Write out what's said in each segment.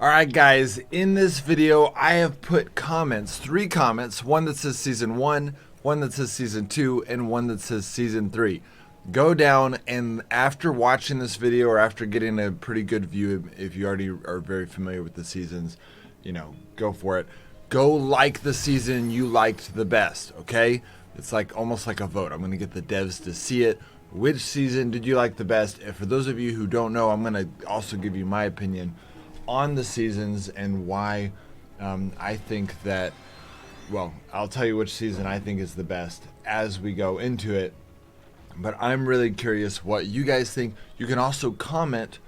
Alright guys, in this video I have put comments, 3 comments, one that says Season 1, one that says Season 2, and one that says Season 3. Go down and after watching this video or after getting a pretty good view, if you already are very familiar with the seasons, go for it. Go like the season you liked the best, okay? It's like almost like a vote. I'm going to get the devs to see it. Which season did you like the best? And for those of you who don't know, I'm going to also give you my opinion on the seasons and why I think that, well, I'll tell you which season I think is the best as we go into it. But I'm really curious what you guys think. You can also comment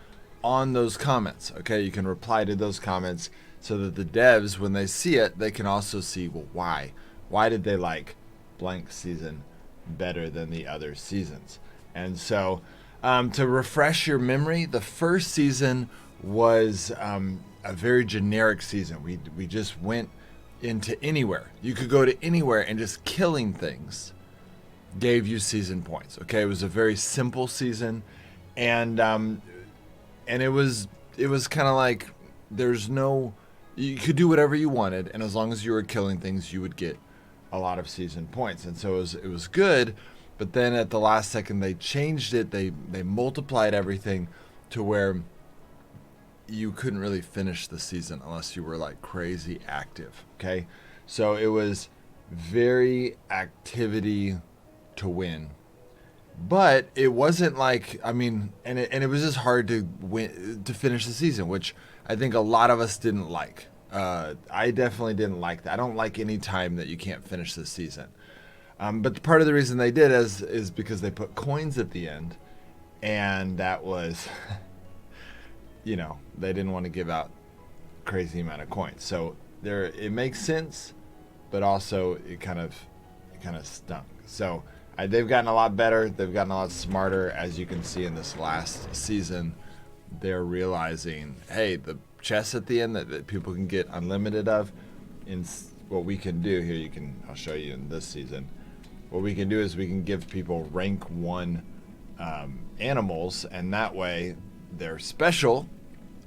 on those comments, okay? You can reply to those comments so that the devs, when they see it, they can also see, well, why? Why did they like blank season better than the other seasons? And so to refresh your memory, the first season was a very generic season. We just went into anywhere. You could go to anywhere and just killing things gave you season points. Okay, it was a very simple season, and it was kind of like you could do whatever you wanted, and as long as you were killing things, you would get a lot of season points. And so it was good. But then at the last second, they changed it. They multiplied everything to where you couldn't really finish the season unless you were like crazy active. Okay, so it was very activity to win, but it wasn't like, and it was just hard to finish the season, which I think a lot of us didn't like. I definitely didn't like that. I don't like any time that you can't finish the season. But part of the reason they did is because they put coins at the end, and that was they didn't want to give out crazy amount of coins. So it makes sense, but also it kind of stunk. So they've gotten a lot better. They've gotten a lot smarter. As you can see in this last season, they're realizing, hey, the chests at the end that people can get unlimited of, in what we can do here, I'll show you in this season. What we can do is we can give people rank 1 animals, and that way they're special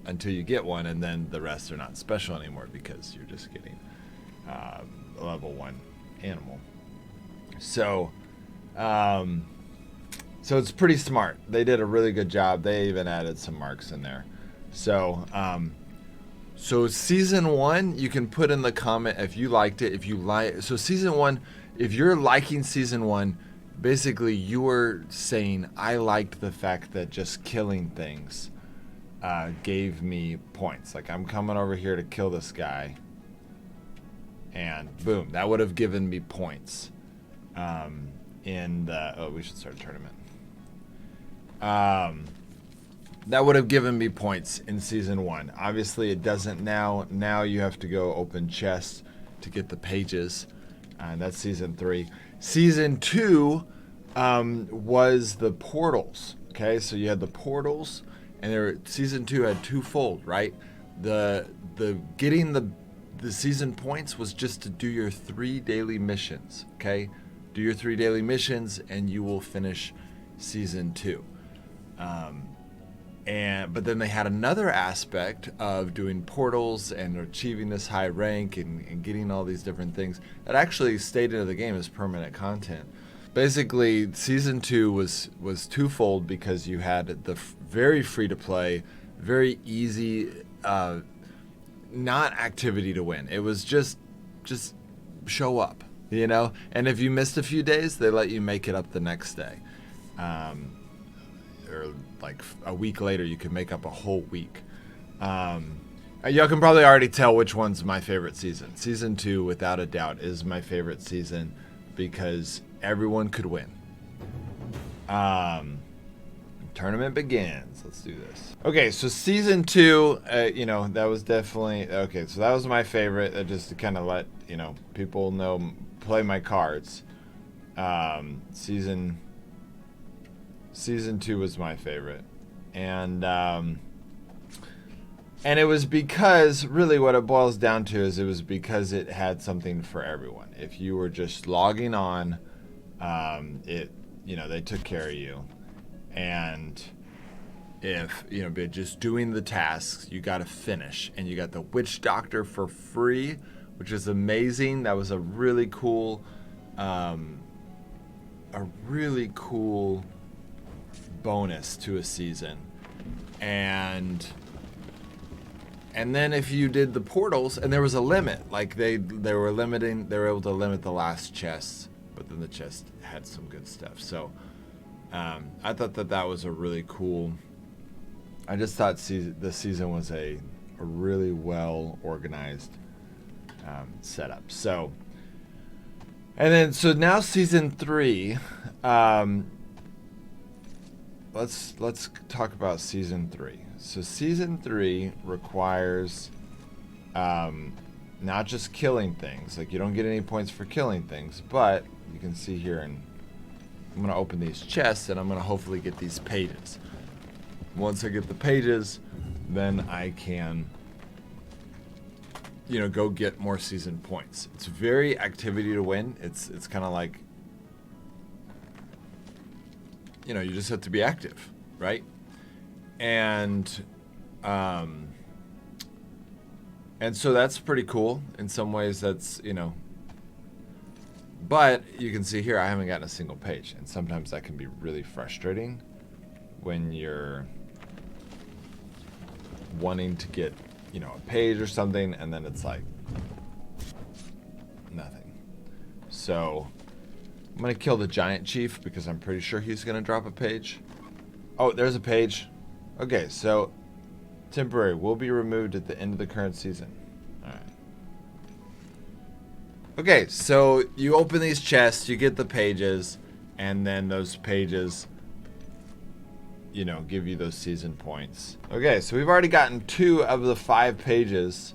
until you get one, and then the rest are not special anymore because you're just getting a level 1 animal. So it's pretty smart. They did a really good job. They even added some marks in there. So season 1, you can put in the comment if you liked it. So season 1, if you're liking season 1, basically you were saying, I liked the fact that just killing things gave me points. Like, I'm coming over here to kill this guy, and boom, that would have given me points. We should start a tournament. That would have given me points in season 1. Obviously it doesn't now. Now you have to go open chests to get the pages. That's season 3. Season 2 was the portals. Okay, so you had the portals, and season 2 had twofold, right? The getting the season points was just to do your 3 daily missions. Okay, do your 3 daily missions and you will finish season 2. But then they had another aspect of doing portals and achieving this high rank and getting all these different things that actually stayed into the game as permanent content. Basically, season 2 was twofold because you had the very free to play, very easy, not activity to win. It was just show up, and if you missed a few days, they let you make it up the next day. Or like a week later, you could make up a whole week. Y'all can probably already tell which one's my favorite season. Season 2, without a doubt, is my favorite season because everyone could win. Tournament begins. Let's do this. Okay, so season 2, that was definitely okay. So that was my favorite. Just to kind of let people know, play my cards. Season 2 was my favorite, and it was because really what it boils down to is it was because it had something for everyone. If you were just logging on, they took care of you, and if, you know, by just doing the tasks, you got to finish. And you got the Witch Doctor for free, which is amazing. That was a really cool bonus to a season. And then if you did the portals, and there was a limit, like they were able to limit the last chests, but then the chest had some good stuff. So I thought that was a really cool. I just thought the season was a really well organized setup. So, and then so now season 3. Let's talk about season 3. So season 3 requires not just killing things. Like, you don't get any points for killing things, but you can see here, and I'm going to open these chests, and I'm going to hopefully get these pages. Once I get the pages, then I can, you know, go get more season points. It's very activity to win. It's kind of like, you know, you just have to be active, right? And so that's pretty cool. In some ways, that's, you know, but you can see here I haven't gotten a single page, and sometimes that can be really frustrating when you're wanting to get, you know, a page or something, and then it's like nothing. So I'm gonna kill the giant chief because I'm pretty sure he's gonna drop a page. Oh, there's a page. Okay, so temporary will be removed at the end of the current season. All right. Okay, so you open these chests, you get the pages, and then those pages, you know, give you those season points. Okay, so we've already gotten 2 of the 5 pages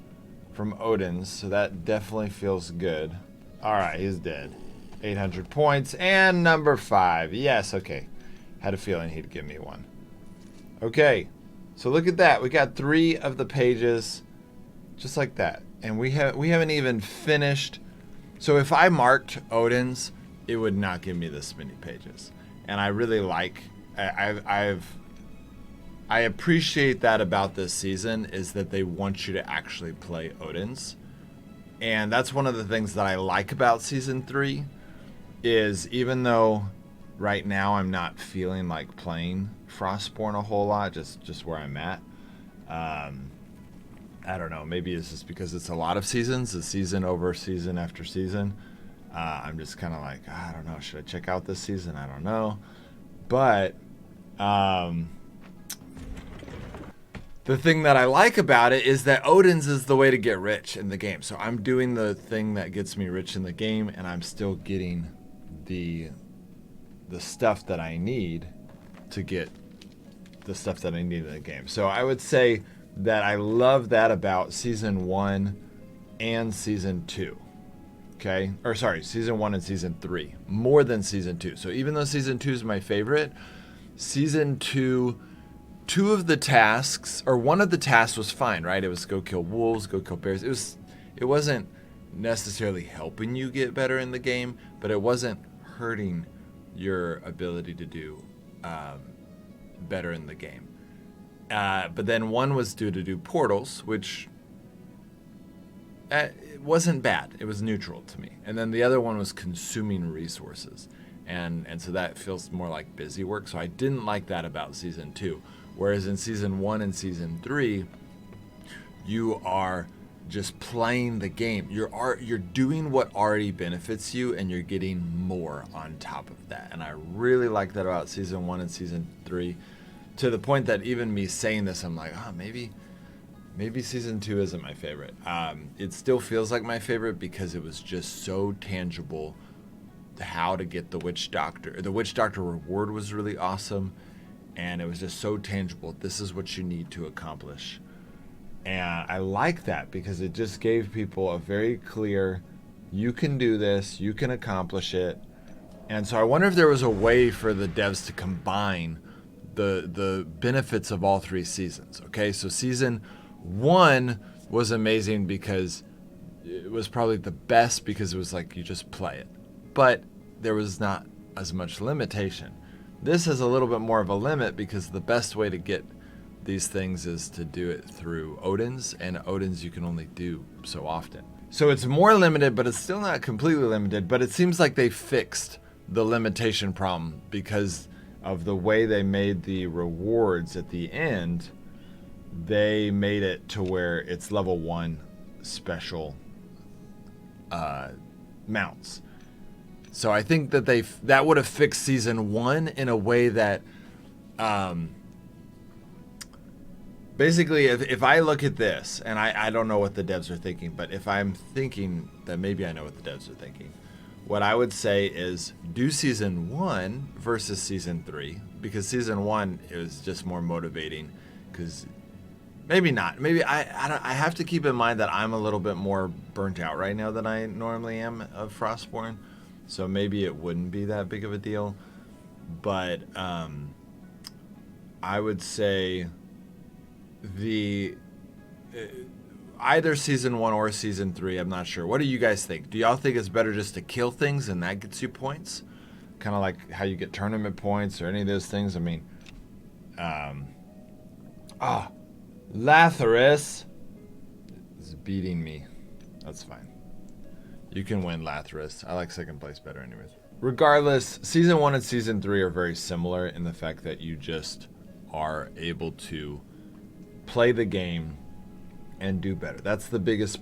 from Odin's, so that definitely feels good. All right, he's dead. 800 points, and number 5. Yes, okay. Had a feeling he'd give me one. Okay, so look at that. We got 3 of the pages, just like that, and we haven't even finished. So if I marked Odin's, it would not give me this many pages, and I really like. I appreciate that about this season, is that they want you to actually play Odin's, and that's one of the things that I like about season 3. Is even though right now I'm not feeling like playing Frostborn a whole lot, just where I'm at. I don't know, maybe it's just because it's a lot of seasons, season over season after season. I'm just kind of like, I don't know, should I check out this season? I don't know. But the thing that I like about it is that Odin's is the way to get rich in the game. So I'm doing the thing that gets me rich in the game, and I'm still getting the stuff that I need to get the stuff that I need in the game. So I would say that I love that about season 1 and season 2. Okay? Or sorry, season 1 and season 3. More than season 2. So even though season 2 is my favorite, season 2, 2 of the tasks, or one of the tasks was fine, right? It was go kill wolves, go kill bears. It wasn't necessarily helping you get better in the game, but it wasn't hurting your ability to do better in the game. But then one was due to do portals, which it wasn't bad. It was neutral to me. And then the other one was consuming resources. And so that feels more like busy work. So I didn't like that about season 2. Whereas in season 1 and season 3, you are just playing the game. You're doing what already benefits you, and you're getting more on top of that. And I really like that about season 1 and season 3, to the point that even me saying this, I'm like, maybe season 2 isn't my favorite. It still feels like my favorite because it was just so tangible how to get the Witch Doctor. The Witch Doctor reward was really awesome, and it was just so tangible. This is what you need to accomplish. And I like that because it just gave people a very clear, you can do this, you can accomplish it. And so I wonder if there was a way for the devs to combine the benefits of all 3 seasons. Okay, so season 1 was amazing because it was probably the best because it was like you just play it. But there was not as much limitation. This is a little bit more of a limit because the best way to get these things is to do it through Odin's, and Odin's you can only do so often. So it's more limited, but it's still not completely limited. But it seems like they fixed the limitation problem because of the way they made the rewards at the end. They made it to where it's level 1 special mounts. So I think that that would have fixed season 1 in a way that basically if I look at this, and I don't know what the devs are thinking, but if I'm thinking that maybe I know what the devs are thinking, what I would say is do season 1 versus season 3, because season 1 is just more motivating. Because maybe not. Maybe I have to keep in mind that I'm a little bit more burnt out right now than I normally am of Frostborn. So maybe it wouldn't be that big of a deal. But I would say either season 1 or season 3, I'm not sure. What do you guys think? Do y'all think it's better just to kill things and that gets you points? Kind of like how you get tournament points or any of those things. I mean, Lathyrus is beating me. That's fine. You can win, Lathyrus. I like second place better anyways. Regardless, season 1 and season 3 are very similar in the fact that you just are able to play the game and do better. That's the biggest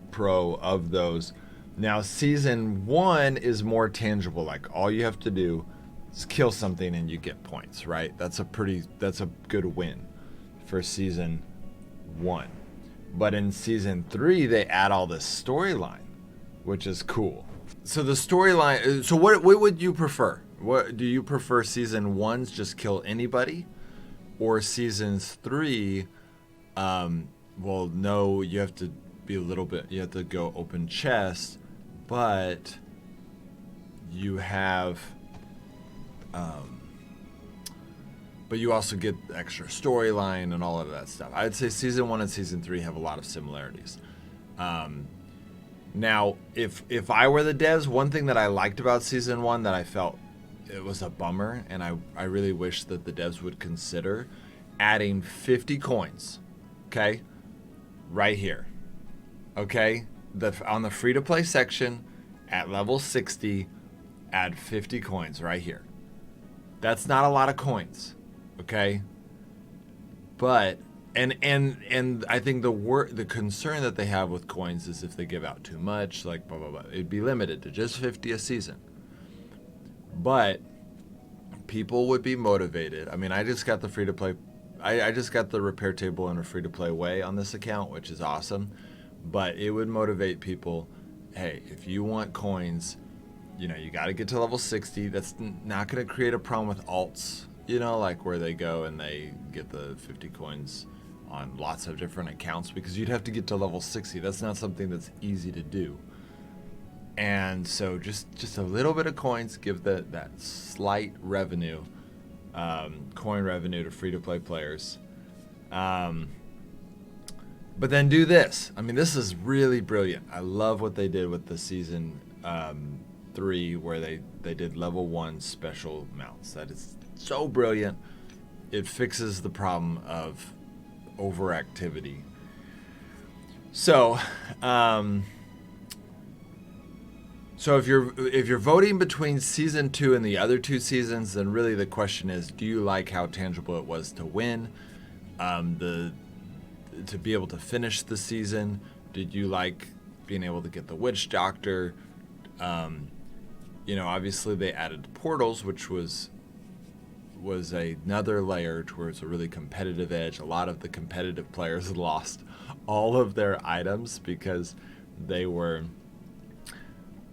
pro of those. Now, season 1 is more tangible. Like, all you have to do is kill something and you get points, right? That's a good win for season 1. But in season 3, they add all this storyline, which is cool. So the storyline, so what would you prefer? What do you prefer, season 1's just kill anybody, or seasons 3, well, no, you have to be a little bit, you have to go open chest, but you have but you also get extra storyline and all of that stuff. I'd say season 1 and season 3 have a lot of similarities. Now, if I were the devs, one thing that I liked about season 1 that I felt it was a bummer, and I really wish that the devs would consider adding 50 coins, okay, right here, okay, on the free-to-play section at level 60, add 50 coins right here. That's not a lot of coins, okay, but and I think the concern that they have with coins is if they give out too much, like blah blah blah, it'd be limited to just 50 a season. But people would be motivated. I mean, I just got the free-to-play. I just got the repair table in a free-to-play way on this account, which is awesome. But it would motivate people. Hey, if you want coins, you know, you got to get to level 60. That's not going to create a problem with alts, you know, like where they go and they get the 50 coins on lots of different accounts, because you'd have to get to level 60. That's not something that's easy to do. And so just a little bit of coins, give that slight revenue, coin revenue to free-to-play players. But then do this. I mean, this is really brilliant. I love what they did with the season 3, where they did level 1 special mounts. That is so brilliant. It fixes the problem of overactivity. So, so if you're voting between season 2 and the other 2 seasons, then really the question is, do you like how tangible it was to win, to be able to finish the season? Did you like being able to get the witch doctor? You know, obviously they added portals, which was another layer towards a really competitive edge. A lot of the competitive players lost all of their items because they were,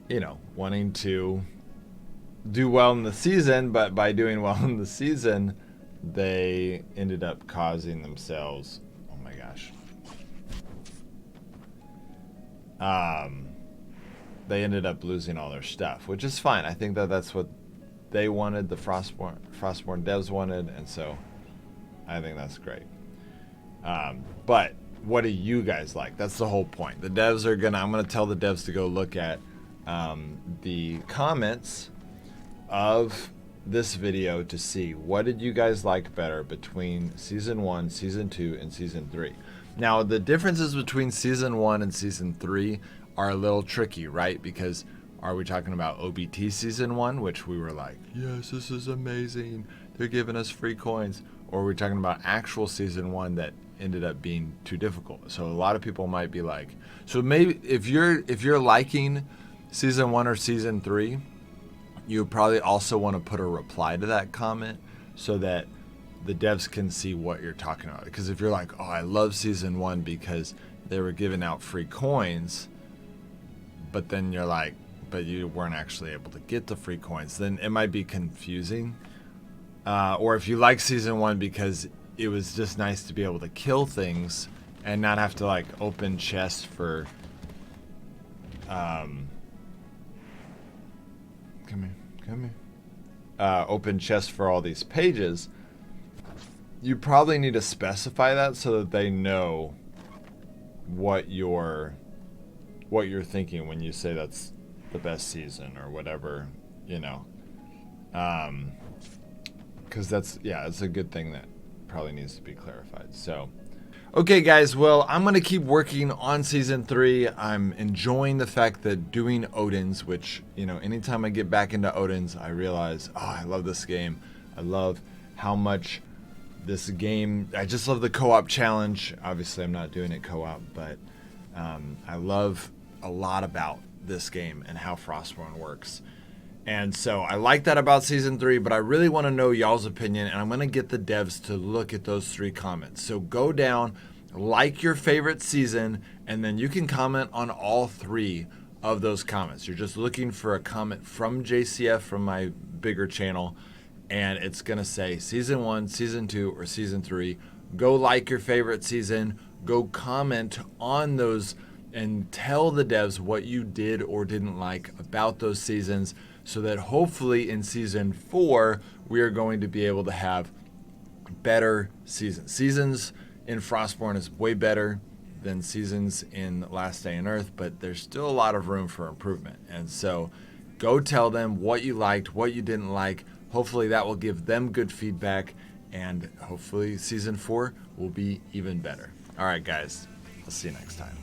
you know, wanting to do well in the season, but by doing well in the season, they ended up causing themselves, oh my gosh, they ended up losing all their stuff, which is fine. I think that's what they wanted, the Frostborn devs wanted, and so I think that's great. But what do you guys like? That's the whole point. The devs are I'm gonna tell the devs to go look at the comments of this video to see what did you guys like better between season 1, season 2, and season 3. Now, the differences between season 1 and season 3 are a little tricky, right? Because are we talking about OBT season 1, which we were like, yes, this is amazing, they're giving us free coins, or are we talking about actual season 1 that ended up being too difficult? So a lot of people might be like, so maybe if you're liking season 1 or season 3, you probably also want to put a reply to that comment so that the devs can see what you're talking about. Because if you're like, oh, I love season 1 because they were giving out free coins, but then you're like, but you weren't actually able to get the free coins, then it might be confusing. Or if you like season 1 because it was just nice to be able to kill things and not have to like open chests for come here. Open chests for all these pages. You probably need to specify that so that they know what you're thinking when you say that's the best season or whatever, you know. Because it's a good thing that probably needs to be clarified. So, okay, guys, well, I'm going to keep working on season 3. I'm enjoying the fact that doing Odin's, which, you know, anytime I get back into Odin's, I realize, oh, I love this game. I love how much this game, I just love the co-op challenge. Obviously, I'm not doing it co-op, but I love a lot about this game and how Frostborn works. And so I like that about season 3, but I really want to know y'all's opinion, and I'm going to get the devs to look at those 3 comments. So go down, like your favorite season, and then you can comment on all 3 of those comments. You're just looking for a comment from JCF, from my bigger channel, and it's going to say season 1, season 2, or season 3. Go like your favorite season, go comment on those, and tell the devs what you did or didn't like about those seasons, so that hopefully in season 4 we are going to be able to have better seasons. Seasons in Frostborn is way better than seasons in Last Day on Earth, but there's still a lot of room for improvement. And so go tell them what you liked, what you didn't like. Hopefully that will give them good feedback, and hopefully season 4 will be even better. All right, guys, I'll see you next time.